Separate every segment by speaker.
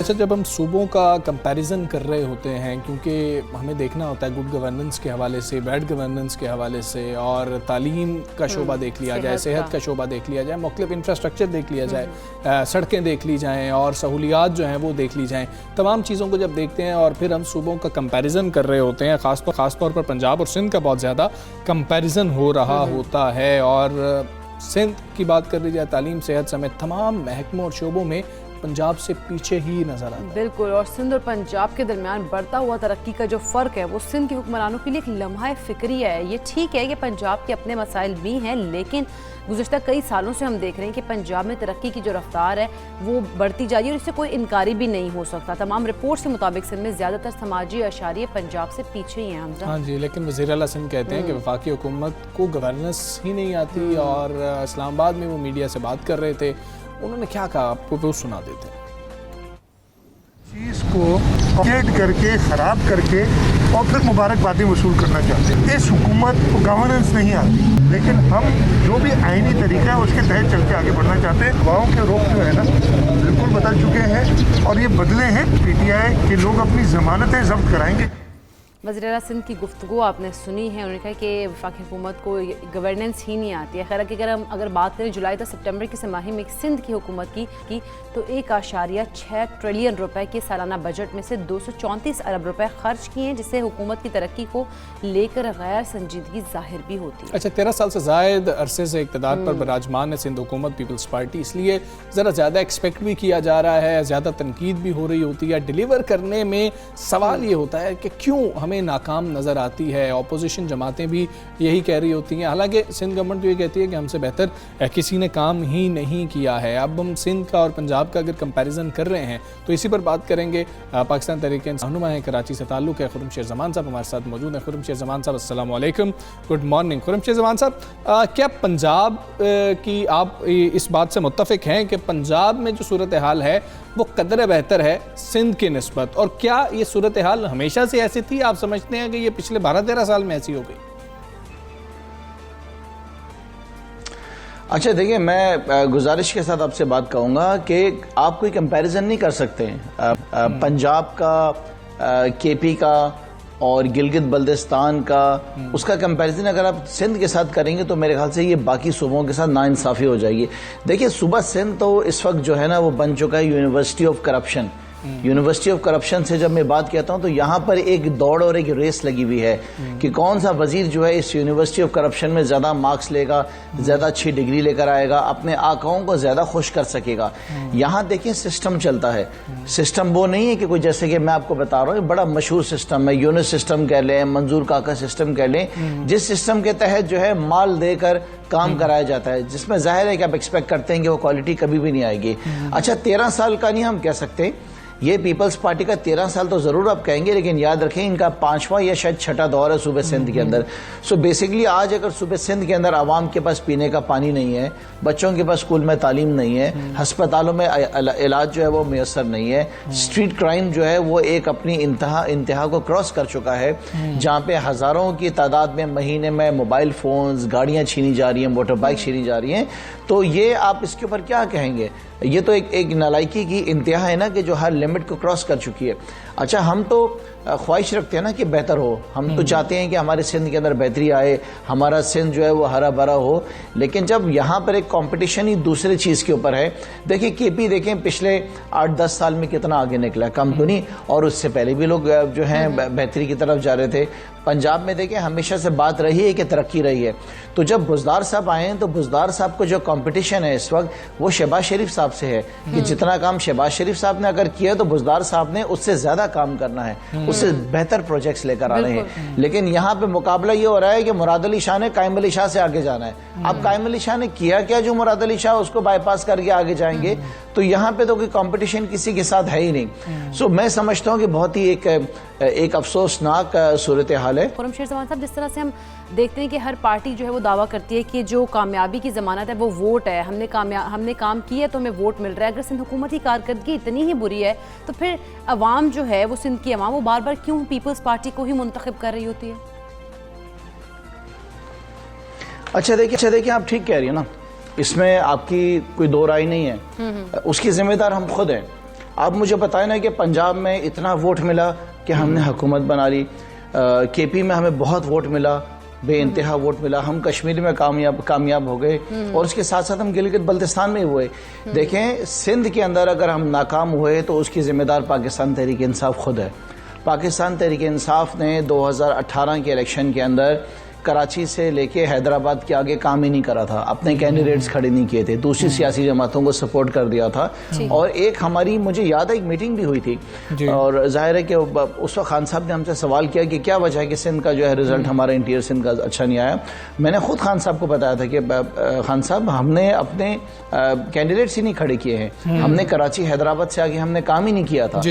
Speaker 1: अच्छा, जब हम सूबों का कंपैरिजन कर रहे होते हैं, क्योंकि हमें देखना होता है गुड गवर्नेंस के हवाले से, बैड गवर्नेंस के हवाले से, और तालीम का शोबा देख लिया जाए, सेहत का शोबा देख लिया जाए, मुख्तलिफ इंफ्रास्ट्रक्चर देख लिया जाए, सड़कें देख ली जाएँ और सहूलियात जो हैं वो देख ली जाएँ, तमाम चीज़ों को जब देखते हैं और फिर हम सूबों का कंपैरिजन कर रहे होते हैं, ख़ासतौर पर पंजाब और सिंध का बहुत ज़्यादा कंपैरिजन हो रहा होता है। और सिंध की बात कर ली जाए, तालीम, सेहत समेत तमाम महकमों और शोबों में पंजाब से पीछे ही नजर आता है।
Speaker 2: बिल्कुल, और सिंध और पंजाब के दरमियान बढ़ता हुआ तरक्की का जो फ़र्क है वो सिंध के हुक्मरानों के लिए एक लम्हा फिक्रिया है। ये ठीक है कि पंजाब के अपने मसाइल भी हैं, लेकिन गुज़श्ता कई सालों से हम देख रहे हैं कि पंजाब में तरक्की की जो रफ्तार है वो बढ़ती जा रही है और इससे कोई इनकारी भी नहीं हो सकता। तमाम रिपोर्ट्स के मुताबिक सिंध में ज़्यादातर समाजी अशारिये पंजाब से पीछे ही हैं। हमजा,
Speaker 1: हाँ जी, लेकिन वज़ीर आला सिंध कहते हैं कि वफाकी हुकूमत को गवर्नेंस ही नहीं आती। और इस्लामाबाद में वो मीडिया से बात कर रहे थे, उन्होंने क्या कहा आपको वो सुना देते हैं।
Speaker 3: चीज़ को अपडेट करके ख़राब करके और फिर मुबारकबादी वसूल करना चाहते हैं। इस हुकूमत को गवर्नेंस नहीं आती, लेकिन हम जो भी आईनी तरीका है उसके तहत चल के आगे बढ़ना चाहते हैं। हवाओं के रुख जो है ना बिल्कुल बदल चुके हैं और ये बदले हैं। PTI के लोग अपनी ज़मानतें जब्त कराएंगे।
Speaker 2: वज़ीर आला सिंध की गुफ्तगू आपने सुनी है। उन्होंने कहा कि वफाकी हुकूमत को गवर्नेंस ही नहीं आती है। खैर कि अगर बात करें जुलाई से सितंबर की तिमाही में सिंध की हुकूमत की तो 1.6 ट्रिलियन रुपए के सालाना बजट में से 234 अरब रुपए खर्च किए हैं, जिससे हुकूमत की तरक्की को लेकर गैर संजीदगी जाहिर भी होती है।
Speaker 1: अच्छा, 13 साल से ज़ायद अरसे से इक़्तिदार पर बराजमान है सिंध हुकूमत, पीपल्स पार्टी, इसलिए ज़रा ज़्यादा एक्सपेक्ट भी किया जा रहा है, ज़्यादा तनकीद भी हो रही होती है। डिलीवर करने में सवाल ये होता है कि क्यों हमें नाकाम नज़र आती है। ऑपोजिशन जमातें भी यही कह रही होती हैं, हालांकि सिंध गवर्नमेंट तो ये कहती है कि हमसे बेहतर किसी ने काम ही नहीं किया है। अब हम सिंध का और पंजाब का अगर कंपैरिजन कर रहे हैं तो इसी पर बात करेंगे। पाकिस्तान तहरीक रहनुमा है, कराची से ताल्लुक़ है, खुर्रम शेर ज़मान साहब हमारे साथ मौजूद हैं। खुर्रम शेर ज़मान साहब, अस्सलाम वालेकुम, गुड मॉर्निंग। खुर्रम शेर ज़मान साहब, क्या पंजाब की आप इस बात से मुत्तफ़िक हैं कि पंजाब में जो सूरत हाल है वो कदर बेहतर है सिंध की निस्बत, और क्या ये सूरत हाल हमेशा से ऐसी थी? आप समझते हैं कि ये पिछले 12-13 साल में ऐसी हो गई?
Speaker 4: अच्छा देखिए, मैं गुजारिश के साथ आपसे बात कहूँगा कि आप कोई कंपैरिजन नहीं कर सकते पंजाब का, KP का और गिलगित बल्दिस्तान का। उसका कंपैरिजन अगर आप सिंध के साथ करेंगे तो मेरे ख्याल से ये बाकी सूबों के साथ नाइंसाफ़ी हो जाएगी। देखिए, सूबा सिंध तो इस वक्त जो है ना वो बन चुका है university of corruption. University of corruption से जब मैं बात कहता हूं तो यहाँ पर एक दौड़ और एक रेस लगी हुई है कि कौन सा वजीर जो है इस यूनिवर्सिटी ऑफ करप्शन में ज्यादा मार्क्स लेगा, ज्यादा अच्छी डिग्री लेकर आएगा, अपने आकाओं को ज्यादा खुश कर सकेगा। यहाँ देखिए सिस्टम चलता है। सिस्टम वो नहीं है कि कोई, जैसे कि मैं आपको बता रहा हूँ, बड़ा मशहूर सिस्टम है, यूनिस सिस्टम कह लें, मंजूर काका सिस्टम कह लें, जिस सिस्टम के तहत जो है माल देकर काम कराया जाता है, जिसमें जाहिर है कि आप एक्सपेक्ट करते हैं कि वो क्वालिटी कभी भी नहीं आएगी। अच्छा, 13 साल का नहीं हम कह सकते, ये पीपल्स पार्टी का 13 साल तो जरूर आप कहेंगे, लेकिन याद रखें इनका 5वां या शायद 6ठा दौर है सूबे सिंध के अंदर। सो बेसिकली आज अगर सूबे सिंध के अंदर आवाम के पास पीने का पानी नहीं है, बच्चों के पास स्कूल में तालीम नहीं है, हस्पतालों में इलाज जो है वो मैसर नहीं है, स्ट्रीट क्राइम जो है वो एक अपनी इंतहा को क्रॉस कर चुका है, जहाँ पे हजारों की तादाद में महीने में मोबाइल फोन्स, गाड़ियाँ छीनी जा रही हैं, मोटर बाइक छीनी जा रही हैं। तो ये आप इसके ऊपर क्या कहेंगे? ये तो एक नालायकी की इंतहा है ना कि जो हर लिमिट को क्रॉस कर चुकी है। अच्छा, हम तो ख्वाहिश रखते हैं ना कि बेहतर हो, हम तो चाहते हैं कि हमारे सिंध के अंदर बेहतरी आए, हमारा सिंध जो है वो हरा भरा हो, लेकिन जब यहाँ पर एक कंपटीशन ही दूसरे चीज़ के ऊपर है। देखिए KP देखें पिछले 8-10 साल में कितना आगे निकला, कम तो नहीं, और उससे पहले भी लोग जो हैं बेहतरी की तरफ जा रहे थे। पंजाब में देखें हमेशा से बात रही है कि तरक्की रही है। तो जब बुज़दार साहब आए हैं तो बुज़दार साहब को जो कंपटीशन है इस वक्त वो शहबाज शरीफ साहब से है कि जितना काम शहबाज शरीफ साहब ने अगर किया तो बुज़दार साहब ने उससे ज्यादा काम करना है, उससे बेहतर प्रोजेक्ट्स लेकर आने हैं। लेकिन यहाँ पे मुकाबला ये हो रहा है कि मुराद अली शाह ने कायम अली शाह से आगे जाना है। अब कायम अली शाह ने किया क्या जो मुराद अली शाह उसको बाईपास करके आगे जाएंगे? तो यहाँ पे तो कोई कंपटीशन किसी के साथ है ही नहीं। सो मैं समझता हूँ कि बहुत ही एक अफसोसनाक सूरत हाल है।
Speaker 2: खुर्रम शेर ज़मान साहब, जिस तरह से हम देखते हैं कि हर पार्टी जो है वो दावा करती है कि जो कामयाबी की ज़मानत है वो वोट है, हमने काम किया तो हमें वोट मिल रहा है। अगर सिंध हुकूमत की कारकर्दगी इतनी ही बुरी है तो फिर अवाम जो है वो सिंध की अवाम वो बार बार क्यों पीपल्स पार्टी को ही मुंतखब कर रही होती है?
Speaker 4: अच्छा देखिए आप ठीक कह रही है ना, इसमें आपकी कोई दो राय नहीं है। उसकी जिम्मेदार हम खुद हैं। आप मुझे बताएं ना कि पंजाब में इतना वोट मिला कि हमने हुकूमत बना ली, केपी में हमें बहुत वोट मिला, बेइंतहा वोट मिला, हम कश्मीर में कामयाब हो गए, और उसके साथ साथ हम गिलगित बल्तिस्तान में हुए। देखें, सिंध के अंदर अगर हम नाकाम हुए तो उसकी जिम्मेदार पाकिस्तान तहरीक इंसाफ खुद है। पाकिस्तान तहरीक इंसाफ ने 2018 के इलेक्शन के अंदर कराची से लेके हैदराबाद के आगे काम ही नहीं करा था, अपने कैंडिडेट्स खड़े नहीं किए थे, दूसरी सियासी जमातों को सपोर्ट कर दिया था। और एक हमारी, मुझे याद है, एक मीटिंग भी हुई थी और जाहिर है कि उस वक्त खान साहब ने हमसे सवाल किया कि क्या वजह है कि सिंध का जो है रिजल्ट हमारा इंटीरियर सिंध का अच्छा नहीं आया। मैंने खुद खान साहब को बताया था कि खान साहब, हमने अपने कैंडिडेट्स ही नहीं खड़े किए हैं, हमने कराची हैदराबाद से आगे हमने काम ही नहीं किया था।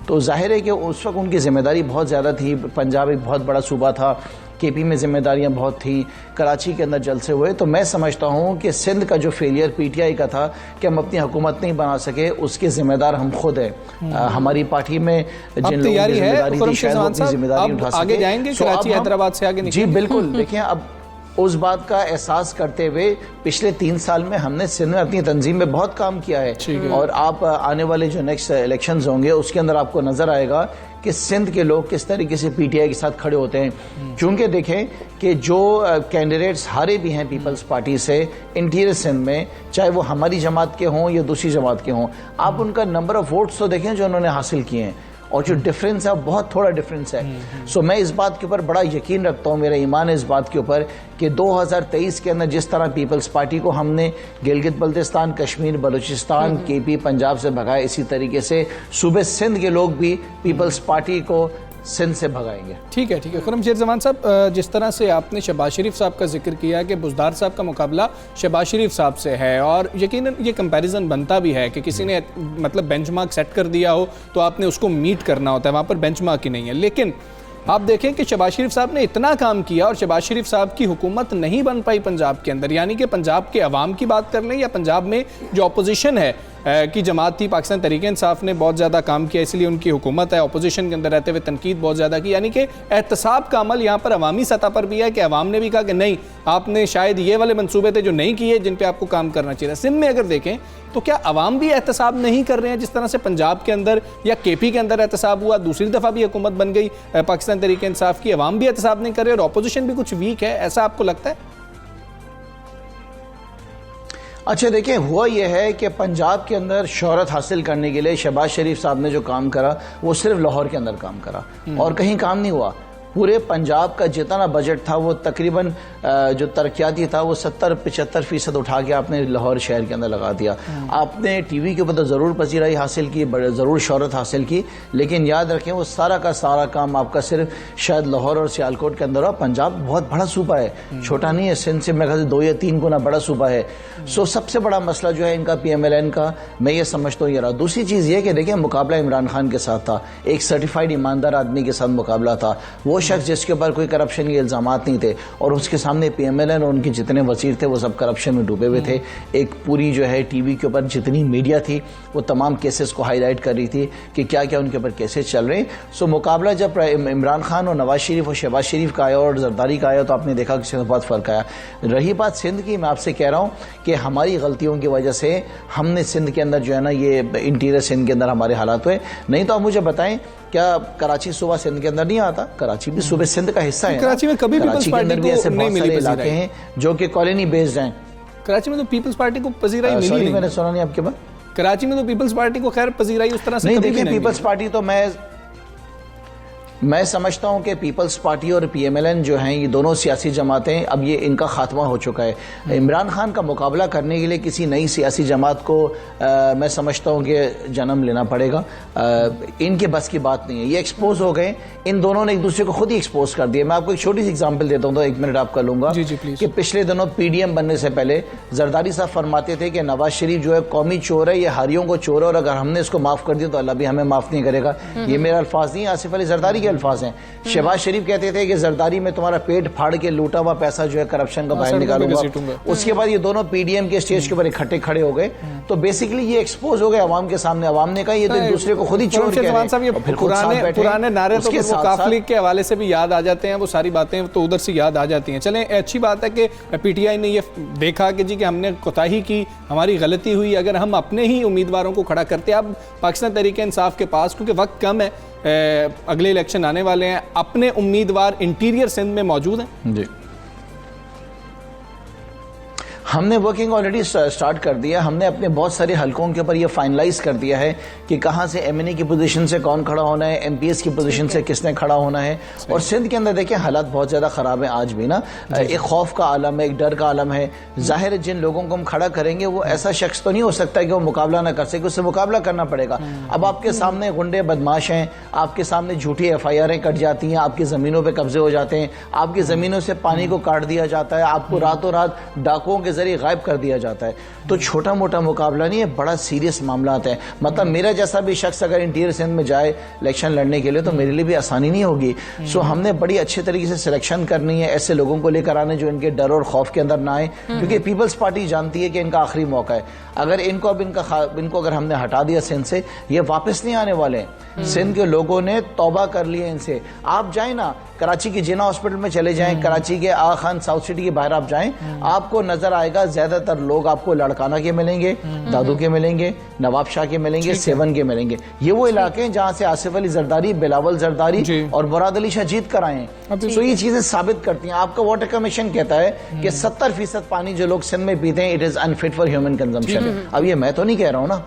Speaker 4: तो जाहिर है कि उस वक्त उनकी जिम्मेदारी बहुत ज़्यादा थी। पंजाब एक बहुत बड़ा सूबा था, केपी में जिम्मेदारियां बहुत थी, कराची के अंदर जलसे हुए। तो मैं समझता हूं कि सिंध का जो फेलियर पीटीआई का था कि हम अपनी हुकूमत नहीं बना सके, उसके जिम्मेदार हम खुद हैं। हमारी पार्टी में जिन लोगों की जिम्मेदारी थी शायद वो अपनी जिम्मेदारी उठा सके।
Speaker 1: आगे जाएंगे कराची हैदराबाद से आगे?
Speaker 4: जी बिल्कुल। देखिए, अब उस बात का एहसास करते हुए पिछले 3 साल में हमने सिंध में अपनी तंजीम में बहुत काम किया है, और आप आने वाले जो नेक्स्ट इलेक्शंस होंगे उसके अंदर आपको नजर आएगा कि सिंध के लोग किस तरीके से पीटीआई के साथ खड़े होते हैं। क्योंकि देखें कि जो कैंडिडेट्स हारे भी हैं पीपल्स पार्टी से इंटीरियर सिंध में, चाहे वो हमारी जमात के हों या दूसरी जमात के हों, आप उनका नंबर ऑफ वोट्स तो देखें जो उन्होंने हासिल किए हैं, और जो डिफरेंस है बहुत थोड़ा डिफरेंस है। सो मैं इस बात के ऊपर बड़ा यकीन रखता हूँ, मेरा ईमान है इस बात के ऊपर कि 2023 के अंदर जिस तरह पीपल्स पार्टी को हमने गिलगित बल्तिस्तान, कश्मीर, बलूचिस्तान, केपी, पंजाब से भगाया, इसी तरीके से सूबे सिंध के लोग भी पीपल्स पार्टी को सिंध से भगाएंगे।
Speaker 1: ठीक है। खुर्रम शेर जमान साहब, जिस तरह से आपने शहबाज शरीफ साहब का जिक्र किया कि बुज़दार साहब का मुकाबला शहबाज शरीफ साहब से है, और यकीनन ये कंपैरिजन बनता भी है कि किसी ने मतलब बेंचमार्क सेट कर दिया हो तो आपने उसको मीट करना होता है, वहाँ पर बेंचमार्क ही नहीं है। लेकिन आप देखें कि शहबाज शरीफ साहब ने इतना काम किया और शहबाज शरीफ साहब की हुकूमत नहीं बन पाई पंजाब के अंदर, यानी कि पंजाब के अवाम की बात कर लें या पंजाब में जो अपोजिशन है की जमात थी, पाकिस्तान तहरीक इंसाफ ने बहुत ज़्यादा काम किया, इसलिए उनकी हुकूमत है। अपोजिशन के अंदर रहते हुए तनकीद बहुत ज़्यादा की, यानी कि एहतसाब का अमल यहाँ पर अवामी सतह पर भी है कि अवाम ने भी कहा कि नहीं, आपने शायद ये वाले मंसूबे थे जो नहीं किए जिन पे आपको काम करना चाहिए। सिंध में अगर देखें तो क्या अवाम भी एहतसाब नहीं कर रहे हैं जिस तरह से पंजाब के अंदर या केपी के अंदर एहतसाब हुआ, दूसरी दफ़ा भी हुकूमत बन गई पाकिस्तान तहरीक इंसाफ की, अवाम भी एहतसाब नहीं कर रहे और अपोजिशन भी कुछ वीक है, ऐसा आपको लगता है?
Speaker 4: अच्छा देखिए, हुआ यह है कि पंजाब के अंदर शोहरत हासिल करने के लिए शहबाज शरीफ साहब ने जो काम करा वो सिर्फ लाहौर के अंदर काम करा और कहीं काम नहीं हुआ। पूरे पंजाब का जितना बजट था वो तकरीबन जो तरक्याती था वो 70-75% उठा के आपने लाहौर शहर के अंदर लगा दिया। आपने टीवी के ऊपर तो ज़रूर पसीराई हासिल की, ज़रूर शोहरत हासिल की, लेकिन याद रखें वो सारा का सारा काम आपका सिर्फ शायद लाहौर और सियालकोट के अंदर हुआ। पंजाब बहुत बड़ा सूबा है, छोटा नहीं है। सिंध से मेरे ख्याल से 2 या 3 गुना बड़ा सूबा है। सो सबसे बड़ा मसला जो है इनका PMLN का, मैं ये समझता हूँ ये रहा। दूसरी चीज़ ये कि देखिए, मुकाबला इमरान खान के साथ था, एक सर्टिफाइड ईमानदार आदमी के साथ मुकाबला था, वो शख्स जिसके ऊपर कोई करप्शन के इल्जामात नहीं थे, और उसके सामने PMLN और उनके जितने वजीर थे वो सब करप्शन में डूबे हुए थे। एक पूरी जो है टीवी के ऊपर जितनी मीडिया थी वो तमाम केसेस को हाईलाइट कर रही थी कि क्या क्या उनके ऊपर केसेस चल रहे हैं। सो मुकाबला जब इमरान खान और नवाज शरीफ और शहबाज शरीफ का आया और जरदारी का आया तो आपने देखा कि बहुत फ़र्क आया। रही बात सिंध की, मैं आपसे कह रहा हूँ कि हमारी गलतियों की वजह से हमने सिंध के अंदर जो है ना ये इंटीरियर सिंध के अंदर हमारे हालात हुए। नहीं तो आप मुझे बताएं, क्या कराची सूबा सिंध के अंदर नहीं आता? कराची भी सूबे सिंध का हिस्सा है।
Speaker 1: कराची में कभी
Speaker 4: कराची के अंदर भी ऐसे बहुत सारे इलाके हैं जो कि कॉलोनी बेस्ड हैं।
Speaker 1: कराची में तो पीपल्स पार्टी को पजीराई मिली नहीं।
Speaker 4: मैंने सुना नहीं आपके बात।
Speaker 1: कराची में तो पीपल्स पार्टी को खैर पजीराई उस तरह से
Speaker 4: नहीं।
Speaker 1: कभी
Speaker 4: देखिए, पीपल्स पार्टी तो मैं समझता हूं कि पीपल्स पार्टी और PMLN जो हैं ये दोनों सियासी जमातें, अब ये इनका खात्मा हो चुका है। इमरान खान का मुकाबला करने के लिए किसी नई सियासी जमात को मैं समझता हूं कि जन्म लेना पड़ेगा। इनके बस की बात नहीं है। ये एक्सपोज हो गए, इन दोनों ने एक दूसरे को खुद ही एक्सपोज कर दिया। मैं आपको एक छोटी सी एग्जाम्पल देता हूँ, तो 1 मिनट आपका लूंगा कि पिछले दिनों PDM बनने से पहले जरदारी साहब फरमाते थे कि नवाज शरीफ जो है कौमी चोर है, ये हारियों को चोर है, और अगर हमने इसको माफ कर दिया तो अल्लाह भी हमें माफ नहीं करेगा। ये मेरा अल्फाज नहीं, आसिफ अली जरदारी के अल्फाज हैं। शहबाज शरीफ कहते थे कि जरदारी में तुम्हारा पेट फाड़ के लूटा हुआ पैसा जो है करप्शन का बाहर निकालूंगा। उसके बाद ये दोनों PDM के स्टेज के ऊपर इकट्ठे खड़े हो गए। तो बेसिकली ये एक्सपोज हो गए अवाम के सामने। अवाम ने कहा ये तो दूसरे को खुद ही छोड़ के
Speaker 1: पुराने नारे तो काफ लीग के हवाले से भी याद आ जाते हैं, वो सारी बातें तो उधर से याद आ जाती हैं। चलें, अच्छी बात है कि PTI ने ये देखा कि जी कि हमने कोताही की, हमारी गलती हुई, अगर हम अपने ही उम्मीदवारों को खड़ा करते। अब पाकिस्तान तहरीक इंसाफ के पास, क्योंकि वक्त कम है, अगले इलेक्शन आने वाले हैं, अपने उम्मीदवार इंटीरियर सिंध में मौजूद हैं?
Speaker 4: जी, हमने वर्किंग ऑलरेडी स्टार्ट कर दिया। हमने अपने बहुत सारे हलकों के ऊपर ये फाइनलाइज कर दिया है कि कहाँ से एमएनए की पोजीशन से कौन खड़ा होना है, एमपीएस की पोजीशन से किसने खड़ा होना है। और सिंध के अंदर देखिए हालात बहुत ज़्यादा ख़राब है आज भी ना, एक खौफ का आलम है, एक डर का आलम है। जाहिर है जिन लोगों को हम खड़ा करेंगे वो ऐसा शख्स तो नहीं हो सकता कि वो मुकाबला ना कर सके, उससे मुकाबला करना पड़ेगा। अब आपके सामने गुंडे बदमाश हैं, आपके सामने झूठी FIR कट जाती हैं, आपकी ज़मीनों पर कब्जे हो जाते हैं, आपकी ज़मीनों से पानी को काट दिया जाता है, आपको रातों रात डाकुओं के जरिए गायब कर दिया जाता है। तो छोटा मोटा मुकाबला नहीं है, बड़ा सीरियस मामला आता है। मतलब मेरा जैसा भी शख्स अगर इंटीरियर सिंध में जाए इलेक्शन लड़ने के लिए तो मेरे लिए भी आसानी नहीं होगी। सो हमने बड़ी अच्छे तरीके से सिलेक्शन करनी है, ऐसे लोगों को लेकर आने जो इनके डर और खौफ के अंदर ना आए, क्योंकि पीपल्स पार्टी जानती है कि इनका आखिरी मौका है। अगर इनको अगर हमने हटा दिया सिंध से, ये वापस नहीं आने वाले हैं। सिंध के लोगों ने तौबा कर लिया इनसे। आप जाए ना कराची की जिना हॉस्पिटल में चले जाएं, कराची के आगा खान साउथ सिटी के बाहर आप जाएं, आपको नजर आएगा ज्यादातर लोग आपको लड़काना के मिलेंगे, दादू के मिलेंगे, नवाब शाह के मिलेंगे, सेवन के मिलेंगे। ये वो इलाके हैं जहां से आसिफ अली जरदारी, बिलावल जरदारी और मुराद अली शाह जीत कर आए हैं। तो ये चीजें साबित करती हैं। आपका वाटर कमीशन कहता है कि 70% पानी जो लोग सिंध में पीते हैं it is unfit for human consumption. अब ये मैं तो नहीं कह रहा हूँ ना,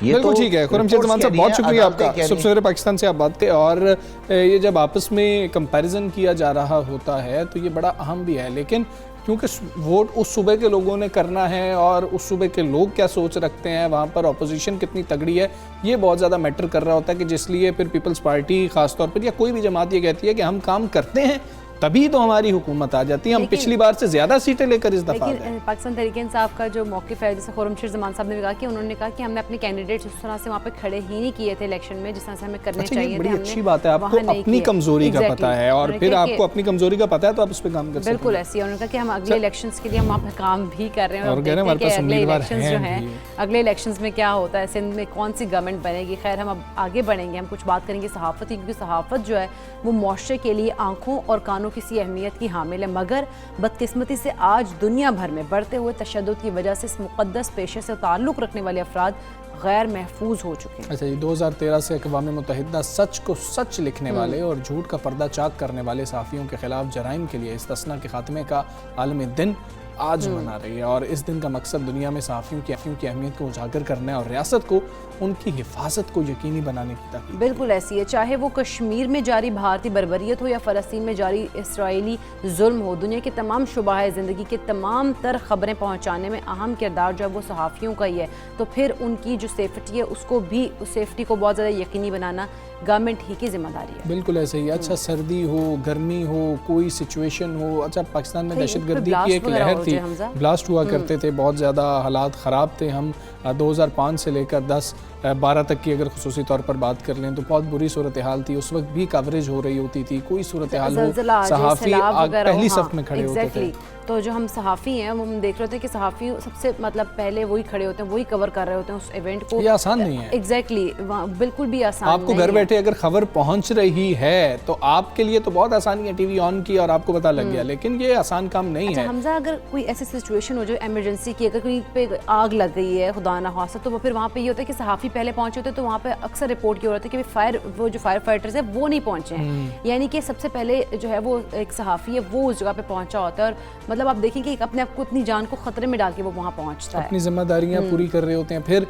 Speaker 1: बिल्कुल ठीक है। खुर्रम जमान साहब बहुत शुक्रिया आपका, सबसे पहले पाकिस्तान से आप बात करें। और ये जब आपस में कंपैरिजन किया जा रहा होता है तो ये बड़ा अहम भी है, लेकिन क्योंकि वोट उस सूबे के लोगों ने करना है और उस सूबे के लोग क्या सोच रखते हैं, वहाँ पर अपोजिशन कितनी तगड़ी है, ये बहुत ज़्यादा मैटर कर रहा होता है। कि जिसलिए फिर पीपल्स पार्टी ख़ासतौर पर या कोई भी जमात ये कहती है कि हम काम करते हैं तभी तो हमारी हुकूमत आ जाती है, हम पिछली बार से ज्यादा सीटें लेकर इस दफा।
Speaker 2: लेकिन पाकिस्तान तहरीक इंसाफ का जो मौक़िफ़ है, जैसे खुर्रम जमान साहब ने भी कहा कि उन्होंने कहा कि हमने अपने कैंडिडेट्स उस तरह से वहाँ पे खड़े ही नहीं किए थे इलेक्शन में जिस तरह से हमें करने चाहिए थे।
Speaker 1: बड़ी अच्छी बात है, आपको अपनी कमजोरी का पता है और फिर आपको अपनी कमजोरी का पता है तो आप उस पर काम कर सकते हैं।
Speaker 2: बिल्कुल ऐसी है। उन्होंने कहा कि हम अगले इलेक्शंस के लिए हम वहाँ पे काम भी कर रहे हैं और अगले इलेक्शंस जो हैं, अगले इलेक्शंस में क्या होता है, सिंध में कौन सी गवर्नमेंट बनेगी। खैर हम अब आगे बढ़ेंगे, हम कुछ बात करेंगे सहाफ़त की, क्योंकि सहाफ़त जो है वो मुआशरे के लिए आंखों और कानों की सी अहमियत की हामिल है। मगर बदकिस्मती से आज दुनिया भर में बढ़ते हुए तशद्दुद की वजह से इस मुक़द्दस पेशे से ताल्लुक़ रखने वाले अफराद गैर महफूज हो चुके हैं।
Speaker 1: अच्छा जी, 2013 से अक़वाम मुत्तहिदा सच को सच लिखने वाले और झूठ का पर्दा चाक करने वाले सहाफ़ियों के खिलाफ जराइम के लिए इस्तिस्ना के खात्मे का आलमी दिन आज मना रही है। और इस दिन का मकसद दुनिया में सहाफ़ियों की अहमियत को उजागर करना है और रियासत को उनकी हिफाजत को यकीनी बनाने की ताक़ीद।
Speaker 2: बिल्कुल ऐसी है, चाहे वो कश्मीर में जारी भारतीय बर्बरियत हो या फ़लस्तीन में जारी इसराइली जुल्म हो, दुनिया के तमाम शुबाह ज़िंदगी के तमाम तर ख़बरें पहुँचाने में अहम किरदार जो है वो सहाफ़ियों का ही है। तो फिर उनकी जो सेफ्टी है उसको भी, उस सेफ्टी को बहुत ज़्यादा यकीनी बनाना गवर्नमेंट ही की जिम्मेदारी है।
Speaker 1: बिल्कुल ऐसे ही। अच्छा, सर्दी हो, गर्मी हो, कोई सिचुएशन हो, अच्छा पाकिस्तान में दहशतगर्दी की एक लहर थी, ब्लास्ट हुआ करते थे, बहुत ज़्यादा हालात ख़राब थे। हम 2005 से लेकर 10-12 तक की अगर खुसूसी तौर पर बात कर लें तो बहुत बुरी सूरत हाल थी। उस वक्त भी कवरेज हो रही होती थी, कोई सूरत हाल हो सहाफ़ी पहली सफ़ में खड़े होते थे।
Speaker 2: तो जो हम सहाफ़ी हैं हम देख रहे होते हैं कि सहाफ़ी सबसे मतलब पहले वही खड़े होते हैं, वही कवर कर रहे होते हैं उस इवेंट को।
Speaker 1: ये आसान नहीं है।
Speaker 2: एग्जैक्टली, बिल्कुल भी आसान
Speaker 1: आपको घर बैठे अगर खबर पहुंच रही है तो आपके लिए तो बहुत आसानी है, टीवी ऑन किया और आपको पता लग गया, लेकिन ये आसान काम नहीं है।
Speaker 2: हमजा, अगर कोई ऐसी सिचुएशन हो जो इमरजेंसी की, अगर कोई पे आग लग गई है खुदा ना खास्ता, तो फिर वहाँ पे ये होता है कि सहाफ़ी पहले पहुंचे होते हैं, तो वहाँ पे अक्सर रिपोर्ट की होती है कि वो जो फायर फाइटर्स है वो नहीं पहुंचे हैं, यानी कि सबसे पहले जो है वो एक सहाफ़ी है वो उस जगह पे पहुंचा होता है। और मतलब आप देखेंगे अपने आप को इतनी जान को खतरे में डाल के वो वहाँ पहुँचता है,
Speaker 1: अपनी जिम्मेदारियाँ पूरी कर रहे होते हैं। फिर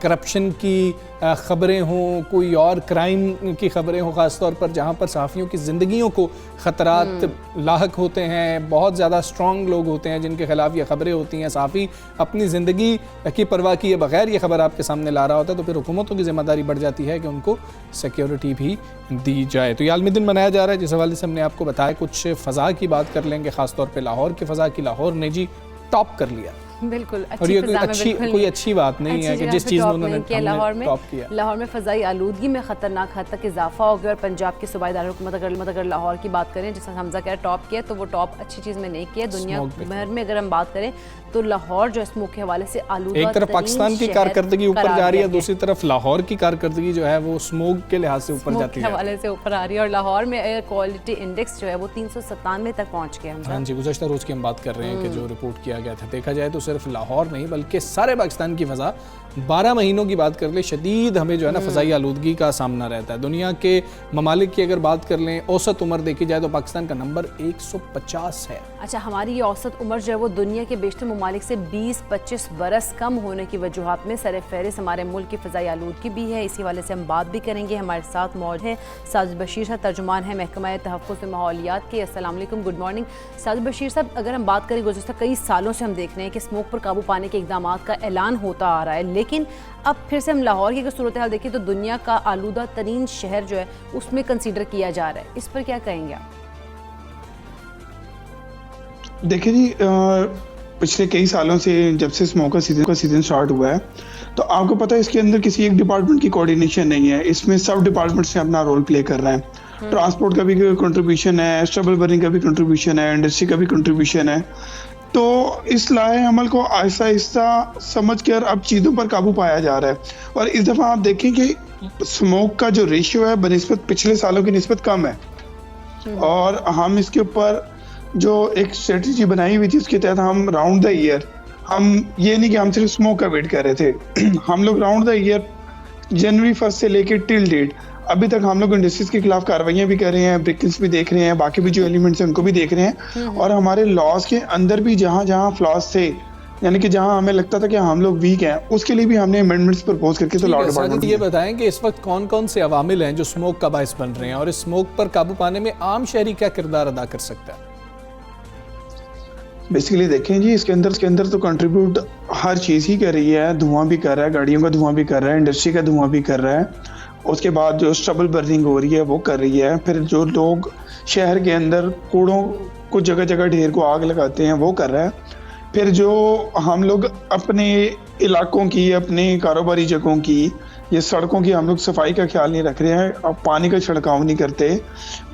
Speaker 1: करप्शन की ख़बरें हों, कोई और क्राइम की ख़बरें हों, ख़ासतौर पर जहाँ पर सहाफ़ियों की ज़िंदगियों को ख़तरात लाहक होते हैं, बहुत ज़्यादा स्ट्रॉन्ग लोग होते हैं जिनके ख़िलाफ़ ये ख़बरें होती हैं, सहाफ़ी अपनी ज़िंदगी की परवाह किए बगैर ये ख़बर आपके सामने ला रहा होता है, तो फिर हुकूमतों की ज़िम्मेदारी बढ़ जाती है कि उनको सिक्योरिटी भी दी जाए। तो ये आलमी दिन मनाया जा रहा है, जिस हवाले से हमने आपको बताया। कुछ फ़ज़ा की बात कर लेंगे, ख़ासतौर पर लाहौर की फ़ज़ा की। लाहौर ने जी टॉप कर लिया।
Speaker 2: बिल्कुल,
Speaker 1: और ये कोई अच्छी बात नहीं है कि जिस चीज़ में उन्होंने टॉप किया।
Speaker 2: लाहौर में फ़ज़ाई आलूदगी में ख़तरनाक हद तक इजाफा हो गया और पंजाब के सूबाई दारुल अगर लाहौर की बात करें, जिसका हमजा कह टॉप किया, तो वो टॉप अच्छी चीज़ में नहीं किया। दुनिया भर में अगर हम बात करें तो लाहौर जो स्मोक के हवाले से आलूदा,
Speaker 1: एक तरफ पाकिस्तान की कारकर्दगी ऊपर जा रही है, दूसरी तरफ लाहौर की कारकर्दगी जो है वो स्मोक के लिहाज से ऊपर जाती है,
Speaker 2: हवाले से ऊपर आ रही है। और लाहौर में एयर क्वालिटी इंडेक्स जो है वो 397 तक पहुँच गया।
Speaker 1: हाँ जी, गुज़श्ता रोज़ की हम बात कर रहे हैं कि जो रिपोर्ट किया गया था, देखा जाए तो सिर्फ लाहौर नहीं बल्कि सारे पाकिस्तान की फ़ज़ा 12 महीनों की बात कर ले शदीद हमें जो है ना फ़ज़ाई आलूदगी का सामना रहता है। दुनिया के ममालिक की अगर बात कर लें औसत उम्र देखी जाए तो पाकिस्तान का नंबर 150 है।
Speaker 2: अच्छा, हमारी ये औसत उम्र जो है वो दुनिया के बेशतर ममालिक से 20-25 बरस कम होने की वजूहात में सर फहरिस्त हमारे मुल्क की फ़ज़ाई आलूदगी भी है। इसी वाले से हम बात भी करेंगे। हमारे साथ मौजूद है साजिद बशीर साहब, तर्जुमान है महकमा तहफ़्फ़ुज़ माहौलियात के। अस्सलाम वालेकुम, गुड मॉर्निंग साजिद बशीर साहब। अगर हम बात करें गुज़श्ता कई सालों से हम देख रहे हैं कि स्मोक पर काबू पाने के इक़दाम का ऐलान होता आ रहा है, लेकिन अब फिर से हम लाहौर की अगर सूरत हाल देखें तो दुनिया का आलूदा तरीन शहर जो है उसमें कंसीडर किया जा रहा है। इस पर क्या कहेंगे आप?
Speaker 5: देखिए जी, पिछले कई सालों से जब से स्मोक का सीजन स्टार्ट हुआ है तो आपको पता है इसके अंदर किसी एक डिपार्टमेंट की कोऑर्डिनेशन नहीं है। इसमें सब डिपार्टमेंट से अपना रोल प्ले कर रहे हैं। ट्रांसपोर्ट का भी कंट्रीब्यूशन है, स्ट्रबल बर्निंग का भी कंट्रीब्यूशन है, इंडस्ट्री का भी कंट्रीब्यूशन है। तो इस लाए अमल को आहिस्ता आहिस्ता समझ कर अब चीज़ों पर काबू पाया जा रहा है। और इस दफ़ा आप देखें कि स्मोक का जो रेशियो है बनिस्बत पिछले सालों की निस्बत कम है। और हम इसके ऊपर जो एक स्ट्रेटजी बनाई हुई थी उसके तहत हम राउंड द ईयर, हम ये नहीं कि हम सिर्फ स्मोक का वेट कर रहे थे, हम लोग राउंड द ईयर जनवरी 1 से लेकर टिल डेट अभी तक हम लोग इंडस्ट्रीज के खिलाफ कार्रवाइयां भी कर रहे हैं, ब्रेकिंग्स भी देख रहे हैं, बाकी भी जो एलिमेंट्स हैं उनको भी देख रहे हैं। और हमारे लॉज के अंदर भी जहां जहां फ्लॉज थे, यानी कि जहां हमें लगता था कि हम लोग वीक हैं, उसके लिए भी हमने अमेंडमेंट्स प्रपोज करके तो लॉ डिपार्टमेंट
Speaker 1: ये बताएं कि इस वक्त कौन कौन से अवामिल हैं जो स्मोक का बायस बन रहे हैं और इस स्मोक पर काबू पाने में आम शहरी क्या किरदार अदा कर सकता है?
Speaker 5: बेसिकली देखें जी, इसके अंदर तो कंट्रीब्यूट हर चीज़ ही कर रही है। धुआं भी कर रहा है, गाड़ियों का धुआं भी कर रहा है, इंडस्ट्री का धुआं भी कर रहा है। उसके बाद जो स्ट्रबल बर्निंग हो रही है वो कर रही है। फिर जो लोग शहर के अंदर कूड़ों को जगह जगह ढेर को आग लगाते हैं वो कर रहा है। फिर जो हम लोग अपने इलाकों की, अपने कारोबारी जगहों की, ये सड़कों की हम लोग सफाई का ख्याल नहीं रख रहे हैं, अब पानी का छिड़काव नहीं करते,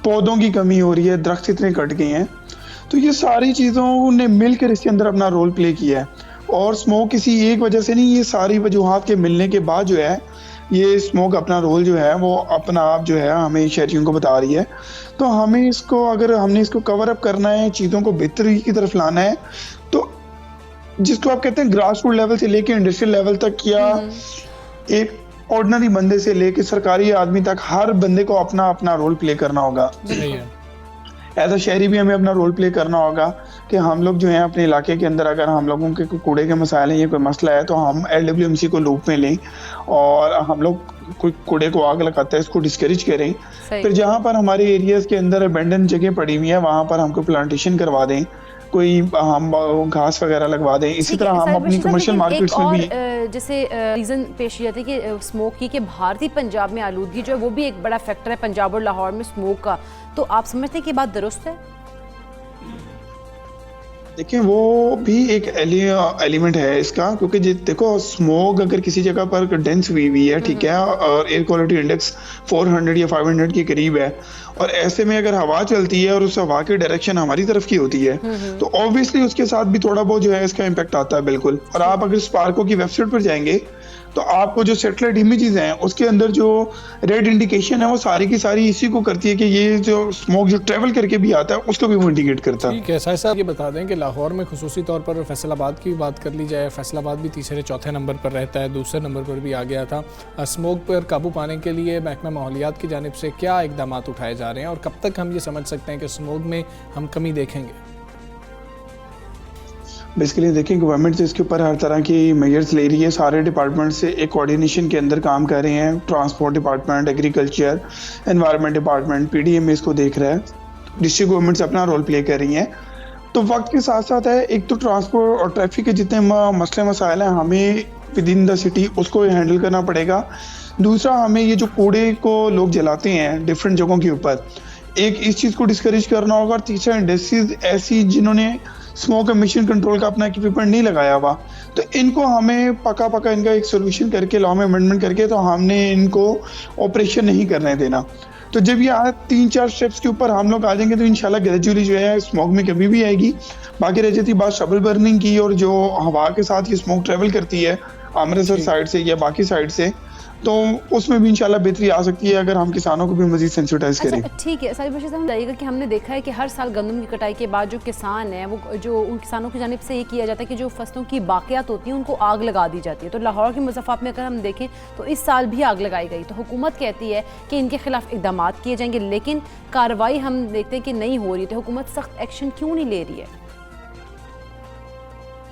Speaker 5: पौधों की कमी हो रही है, दरख्त इतने कट गए हैं। तो ये सारी चीज़ों ने मिलकर इसके अंदर अपना रोल प्ले किया है। और स्मोक किसी एक वजह से नहीं, ये सारी वजूहात के मिलने के बाद जो है ये स्मोक अपना रोल जो है वो अपना आप जो है हमें शहरियों को बता रही है। तो हमें इसको, अगर हमने इसको कवर अप करना है, चीज़ों को बेहतरी की तरफ लाना है, तो जिसको आप कहते हैं ग्रास रूट लेवल से लेके इंडस्ट्रियल लेवल तक, या एक ऑर्डिनरी बंदे से लेके सरकारी आदमी तक, हर बंदे को अपना अपना रोल प्ले करना होगा। एज अ शहरी भी हमें अपना रोल प्ले करना होगा कि हम लोग जो है अपने इलाके के अंदर अगर हम लोगों के कूड़े के मसाइल हैं, ये कोई मसला है, तो हम LWMC को लूप में लें और हम लोग कोई कूड़े को आग लगाता है इसको डिस्करेज करें। फिर जहाँ पर हमारे एरियाज के अंदर अबेंडन जगह पड़ी हुई है वहाँ पर हमको प्लांटेशन करवा दें, कोई हम घास वगैरह लगवा दें। इसी तरह हम अपनी कमर्शियल मार्केट्स में भी
Speaker 2: जैसे रीज़न पेश किया जाता है कि स्मोक की कि भारतीय पंजाब में आलूदगी जो है वो भी एक बड़ा फैक्टर है पंजाब और लाहौर में स्मोक का। तो आप समझते हैं कि बात दुरुस्त है?
Speaker 5: देखिए, वो भी एक एलिमेंट है इसका, क्योंकि देखो स्मोक अगर किसी जगह पर डेंस हुई है, ठीक है, और एयर क्वालिटी इंडेक्स 400 या 500 के करीब है, और ऐसे में अगर हवा चलती है और उस हवा की डायरेक्शन हमारी तरफ की होती है तो ऑब्वियसली उसके साथ भी थोड़ा बहुत जो है इसका इम्पैक्ट आता है, बिल्कुल। और आप अगर स्पार्को की वेबसाइट पर जाएंगे तो आपको जो सैटेलाइट इमेजेस हैं उसके अंदर जो रेड इंडिकेशन है वो सारी की सारी इसी को करती है कि ये जो स्मोक जो ट्रेवल करके भी आता है उसको भी वो इंडिकेट करता है।
Speaker 1: ठीक है साहिब साहब, ये बता दें कि लाहौर में खुसूसी तौर पर फैसलाबाद की बात कर ली जाए, फैसलाबाद भी तीसरे चौथे नंबर पर रहता है, दूसरे नंबर पर भी आ गया था। स्मोक पर काबू पाने के लिए महकमा माहौलियात की जानिब से क्या इकदाम उठाए जा रहे हैं और कब तक हम ये समझ सकते हैं कि स्मोक में हम कमी देखेंगे? बेसिकली
Speaker 5: देखिए, गवर्नमेंट इसके ऊपर हर तरह की मेजर्स ले रही है। सारे डिपार्टमेंट से एक कोऑर्डिनेशन के अंदर काम कर रहे हैं। Transport department, agriculture, environment department, PDM इसको देख रहा है। डिस्ट्रिक्ट गवर्नमेंट्स अपना रोल प्ले कर रही हैं। तो वक्त के साथ साथ है, एक तो ट्रांसपोर्ट और ट्रैफिक के जितने मसले मसाइल हैं हमें विद इन द सिटी उसको हैंडल करना पड़ेगा। दूसरा, हमें ये जो कूड़े को लोग जलाते हैं डिफरेंट जगहों के ऊपर, एक इस चीज़ को डिस्करेज करना होगा। और तीसरा, इंडस्ट्रीज ऐसी जिन्होंने स्मोक एमिशन कंट्रोल का अपना इक्विपमेंट नहीं लगाया हुआ, तो इनको हमें पका इनका एक सोल्यूशन करके, लॉ में अमेंडमेंट करके, तो हमने इनको ऑपरेशन नहीं करने देना। तो जब ये 3-4 स्टेप्स के ऊपर हम लोग आ जाएंगे तो इंशाल्लाह ग्रेजुअली जो है स्मोक में कमी भी आएगी। बाकी रह जाती बात शबल बर्निंग की, और जो हवा के साथ ये स्मोक ट्रेवल करती है अमृतसर साइड से या बाकी साइड से, तो उसमें भी इंशाल्लाह बेहतरी आ सकती है अगर हम किसानों को भी मजीद सेंसिटाइज करें।
Speaker 2: अच्छा ठीक है, साहिब बशीर साहब बताइएगा कि हमने देखा है कि हर साल गंदम की कटाई के बाद जो किसान है वो जो उन किसानों की जानिब से ये किया जाता है कि जो फसलों की बाकियात होती हैं उनको आग लगा दी जाती है। तो लाहौर के मुज़फ़्फ़र में अगर हम देखें तो इस साल भी आग लगाई गई। तो हुकूमत कहती है कि इनके खिलाफ इक़दाम किए जाएंगे, लेकिन कार्रवाई हम देखते हैं कि नहीं हो रही। तो हुकूमत सख्त एक्शन क्यों नहीं ले रही है?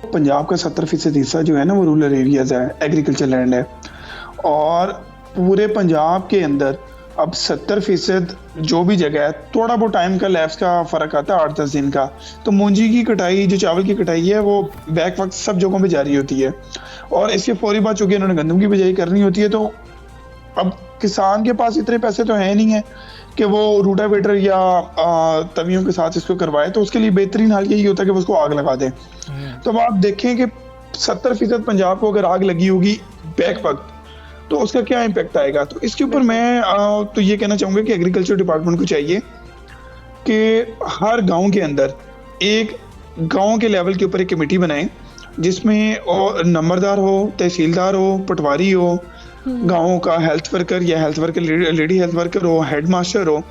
Speaker 5: पंजाब का 70% हिस्सा जो है ना वो रूरल एरियाज है, एग्रीकल्चर लैंड है, और पूरे पंजाब के अंदर अब 70% जो भी जगह है, थोड़ा बहुत टाइम का लैप्स का फ़र्क आता है 8-10 दिन का, तो मूंजी की कटाई, जो चावल की कटाई है वो बैक वक्त सब जगहों पे जारी होती है। और इसके फौरी बाद चूंकि इन्होंने गंदम की बिजाई करनी होती है, तो अब किसान के पास इतने पैसे तो है नहीं है कि वो रूटावेटर या तवियों के साथ इसको करवाए, तो उसके लिए बेहतरीन हाल यही होता है कि वो उसको आग लगा दें। तो अब आप देखें कि 70% पंजाब को अगर आग लगी होगी बैक वक्त, तो उसका क्या इम्पैक्ट आएगा। तो इसके ऊपर मैं तो ये कहना चाहूँगा कि एग्रीकल्चर डिपार्टमेंट को चाहिए कि हर गांव के अंदर एक गांव के लेवल के ऊपर एक कमेटी बनाए, जिसमें नंबरदार हो, तहसीलदार हो, पटवारी हो, गाँव का हेल्थ वर्कर या health worker, lady health worker हो, हेड मास्टर हो,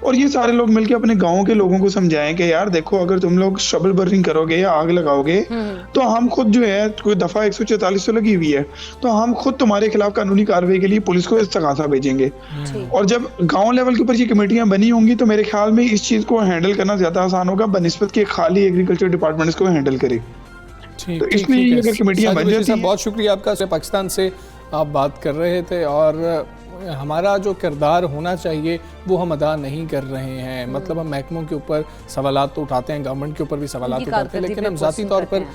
Speaker 5: और ये सारे लोग मिलकर अपने गांव के लोगों को समझाएं कि यार देखो, अगर तुम लोग शबल बर्निंग करोगे या आग लगाओगे तो हम खुद जो है, कोई दफा 144 तो लगी हुई है, तो हम खुद तुम्हारे खिलाफ कानूनी कार्रवाई के लिए पुलिस को इस्तगासा भेजेंगे। और जब गांव लेवल के ऊपर ये कमेटियां बनी होंगी तो मेरे ख्याल में इस चीज को हैंडल करना ज्यादा आसान होगा बनिस्बत के खाली एग्रीकल्चर डिपार्टमेंट इसको हैंडल करे। तो इसलिए अगर कमेटियां बन जाती हैं।
Speaker 1: बहुत शुक्रिया आपका। पाकिस्तान से आप बात कर रहे थे और हमारा जो किरदार होना चाहिए वो हम अदा नहीं कर रहे हैं। मतलब हम महकमों के ऊपर सवालात तो उठाते हैं, गवर्नमेंट के ऊपर भी सवालात उठाते हैं, लेकिन हम ज़ाती तौर पर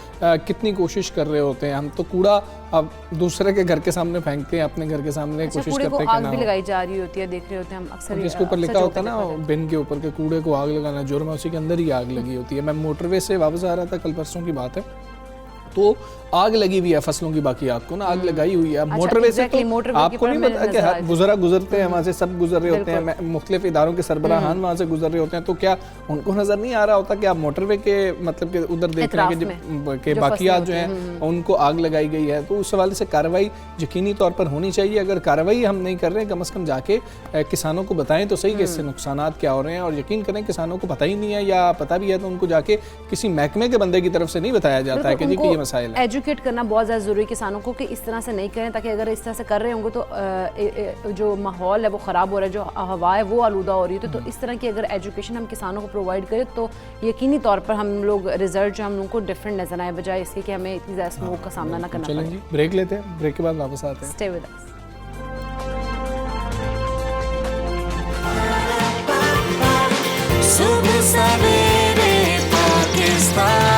Speaker 1: कितनी कोशिश कर रहे होते हैं। हम तो कूड़ा अब दूसरे के घर के सामने फेंकते हैं, अपने घर के सामने कोशिश करते हैं।
Speaker 2: आग भी लगाई जा रही होती है, देख रहे होते हैं हम अक्सर।
Speaker 1: जिसके ऊपर लिखा होता है ना बिन के ऊपर के कूड़े को आग लगाना जुर्म है, उसी के अंदर ही आग लगी होती है। मैं मोटरवे से वापस आ रहा था, कल परसों की बात है, तो आग लगी हुई है फसलों की बाकियात को ना, आग लगाई हुई है। मोटरवे से तो आपको नहीं पता कि गुजरते हैं वहाँ से, सब गुजर रहे होते हैं, मुख्तलिफ इदारों के सरबराहान वहाँ से गुजर रहे होते हैं, तो क्या उनको नजर नहीं आ रहा होता कि आप मोटरवे के मतलब के उधर देख रहे हैं कि बाकियात जो हैं उनको आग लगाई गई है। तो उस हवाले से कार्रवाई यकीनी तौर पर होनी चाहिए। अगर कार्रवाई हम नहीं कर रहे हैं, कम से कम जाके किसानों को बताएं तो सही कि इससे नुकसानात क्या हो रहे हैं। और यकीन करें किसानों को पता ही नहीं है, या पता भी है तो उनको जाके किसी महकमे के बंदे की तरफ से नहीं बताया जाता है कि जी ये मसाइल है।
Speaker 2: एजुकेट करना बहुत ज़्यादा ज़रूरी है किसानों को कि इस तरह से नहीं करें, ताकि अगर इस तरह से कर रहे होंगे तो जो माहौल है वो ख़राब हो रहा है, जो हवा है वो आलूदा हो रही है। तो इस तरह की अगर एजुकेशन हम किसानों को प्रोवाइड करें तो यकीनी तौर पर हम लोग रिजल्ट जो हम लोगों को डिफरेंट नजर आए, बजाय इसके कि हमें इतनी ज़्यादा स्मोक का सामना ना करना पड़े।
Speaker 1: ब्रेक लेते हैं, ब्रेक के बाद वापस आते हैं।
Speaker 2: Stay with us.
Speaker 6: सुबह सवेरे पाकिस्तान।